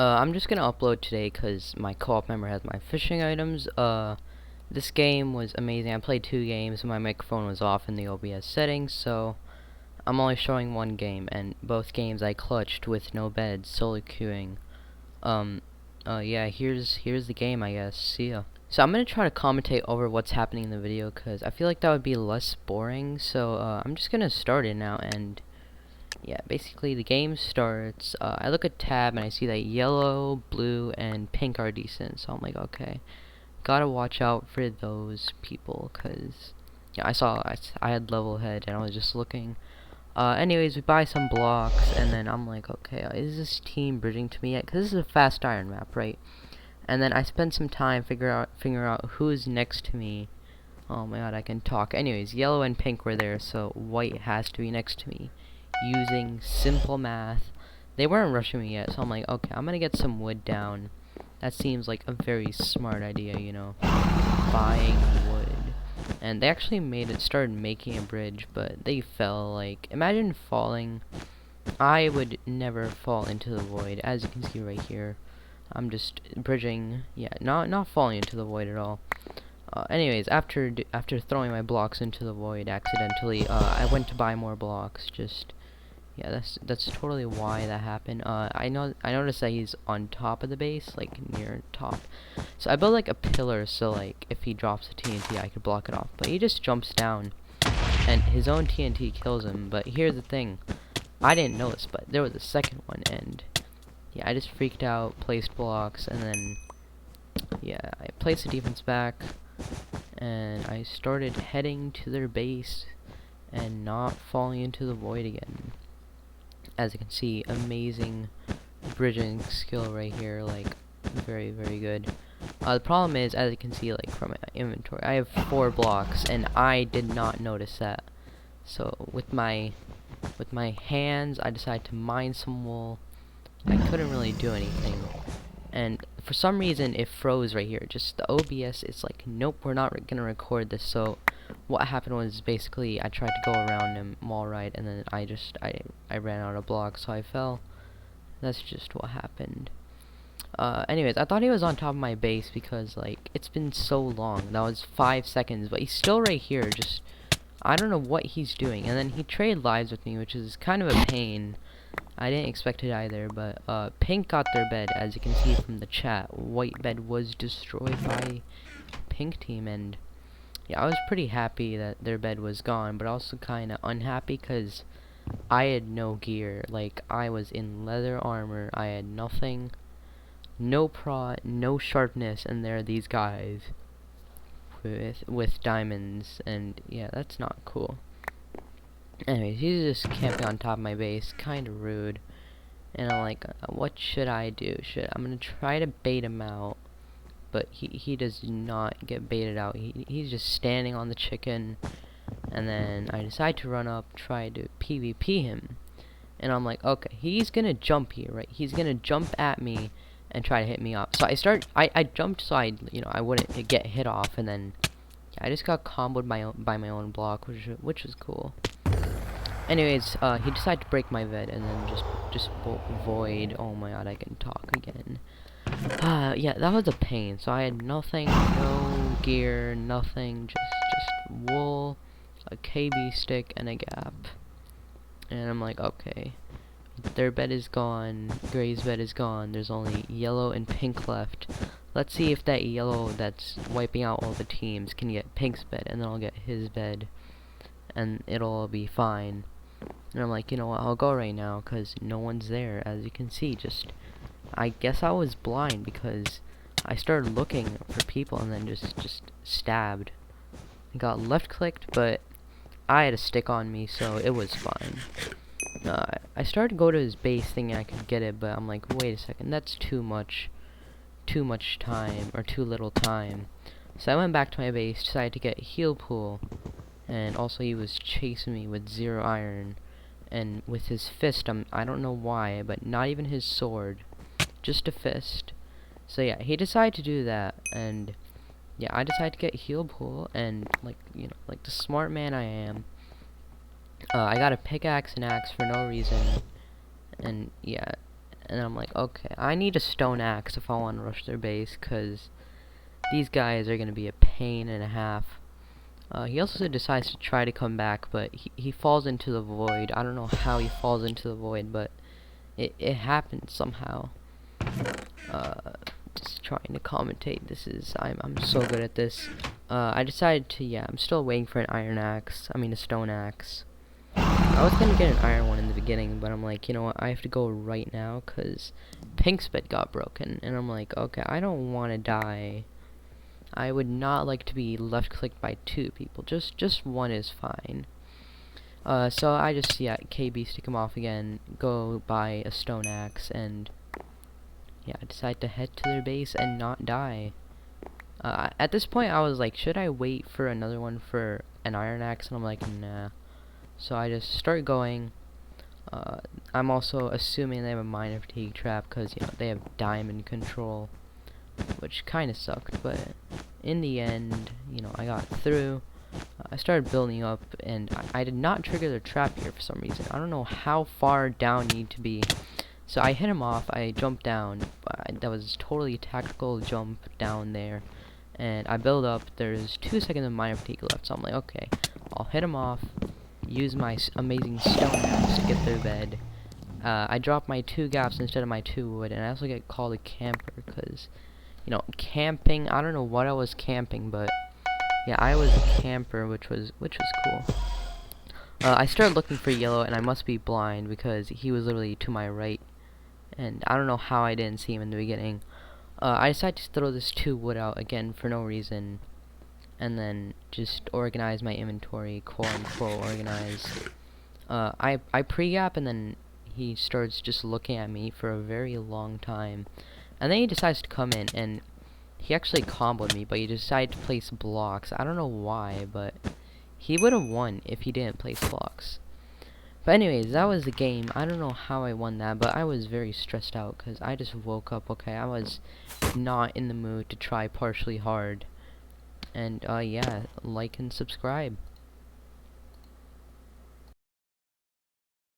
I'm just gonna upload today because my co-op member has my fishing items. This game was amazing. I played 2 games. My microphone was off in the OBS settings, so I'm only showing 1 game, and both games I clutched with no beds, solo queuing. Um, yeah, here's the game, I guess. See ya. So I'm gonna try to commentate over what's happening in the video because I feel like that would be less boring. So I'm just gonna start it now, and yeah, basically the game starts. I look at tab and I see that yellow, blue, and pink are decent. So I'm like, okay, gotta watch out for those people, cause yeah, I had level head and I was just looking. Anyways, we buy some blocks and then I'm like, okay, is this team bridging to me yet? Cause this is a fast iron map, right? And then I spend some time figure out who's next to me. Oh my god, I can talk. Anyways, yellow and pink were there, so white has to be next to me. Using simple math. They weren't rushing me yet, so I'm like, okay, I'm gonna get some wood down. That seems like a very smart idea, you know. Buying wood. And they actually started making a bridge, but they fell. Like, imagine falling. I would never fall into the void, as you can see right here. I'm just bridging, yeah, not falling into the void at all. Anyways, after throwing my blocks into the void accidentally, I went to buy more blocks. Just yeah, that's totally why that happened. I noticed that he's on top of the base, like near top. So I built like a pillar, so like if he drops a TNT, I could block it off. But he just jumps down, and his own TNT kills him. But here's the thing, I didn't notice, but there was a second one, and yeah, I just freaked out, placed blocks, and then yeah, I placed the defense back, and I started heading to their base and not falling into the void again. As you can see, amazing bridging skill right here, like very good. The problem is, as you can see, like from my inventory, I have 4 blocks, and I did not notice that. So with my hands, I decided to mine some wool. I couldn't really do anything, and for some reason it froze right here. Just the OBS, it's like, nope, we're not gonna record this. So what happened was, basically I tried to go around him wall ride, and then I ran out of blocks, so I fell. That's just what happened. Anyways, I thought he was on top of my base because like it's been so long. That was 5 seconds, but he's still right here. Just I don't know what he's doing. And then he traded lives with me, which is kind of a pain. I didn't expect it either, but pink got their bed, as you can see from the chat. White bed was destroyed by pink team, and yeah, I was pretty happy that their bed was gone, but also kind of unhappy because I had no gear. Like, I was in leather armor, I had nothing, no prot, no sharpness, and there are these guys with diamonds, and yeah, that's not cool. Anyways, he's just camping on top of my base, kind of rude. And I'm like, what should I do? I'm gonna try to bait him out, but he does not get baited out. He's just standing on the chicken, and then I decide to run up, try to PvP him, and I'm like, okay, he's gonna jump here, right? He's gonna jump at me and try to hit me up. So I jumped so I wouldn't get hit off, and then yeah, I just got comboed by my own block, which was cool. Anyways, he decided to break my vet, and then just void. Oh my god, I can talk again. Yeah, that was a pain. So I had nothing, no gear, nothing, just wool, a KB stick, and a gap. And I'm like, okay, their bed is gone, Gray's bed is gone. There's only yellow and pink left. Let's see if that yellow that's wiping out all the teams can get pink's bed, and then I'll get his bed, and it'll all be fine. And I'm like, you know what, I'll go right now, because no one's there. As you can see, I guess I was blind, because I started looking for people, and then just stabbed. I got left-clicked, but I had a stick on me, so it was fine. I started to go to his base thinking I could get it, but I'm like, wait a second, that's too much time, or too little time. So I went back to my base, decided to get a heal pool, and also he was chasing me with 0 iron, and with his fist, I don't know why, but not even his sword, just a fist. So yeah, he decided to do that, and yeah, I decided to get heal pool, and like, you know, like the smart man I am, I got a pickaxe and axe for no reason, and yeah, and I'm like, okay, I need a stone axe if I want to rush their base, because these guys are going to be a pain and a half. He also decides to try to come back, but he falls into the void. I don't know how he falls into the void, but it happened somehow. Just trying to commentate. I'm so good at this. I decided to, yeah, I'm still waiting for an iron axe. I mean a stone axe. I was gonna get an iron one in the beginning, but I'm like, you know what, I have to go right now, cause Pink's bed got broken, and I'm like, okay, I don't want to die. I would not like to be left clicked by 2 people. Just one is fine. So I just, yeah, KB stick him off again, go buy a stone axe, and yeah, I decide to head to their base and not die. At this point, I was like, should I wait for another one for an iron axe? And I'm like, nah. So I just start going. I'm also assuming they have a miner fatigue trap because, you know, they have diamond control, which kind of sucked. But in the end, you know, I got through. I started building up, and I did not trigger the trap here for some reason. I don't know how far down you need to be. So I hit him off, I jumped down, that was totally tactical jump down there, and I build up. There's 2 seconds of miner fatigue left, so I'm like, okay, I'll hit him off, use my amazing stone axe to get their bed. I drop my 2 gaps instead of my 2 wood, and I also get called a camper, because, you know, camping, I don't know what I was camping, but, yeah, I was a camper, which was cool. I started looking for yellow, and I must be blind, because he was literally to my right. And I don't know how I didn't see him in the beginning. I decided to throw this 2 wood out again for no reason, and then just organize my inventory, quote unquote organize. I pre-gap, and then he starts just looking at me for a very long time, and then he decides to come in, and he actually comboed me, but he decided to place blocks. I don't know why, but he would have won if he didn't place blocks. But anyways, that was the game. I don't know how I won that, but I was very stressed out because I just woke up, okay? I was not in the mood to try partially hard. And, yeah, like and subscribe.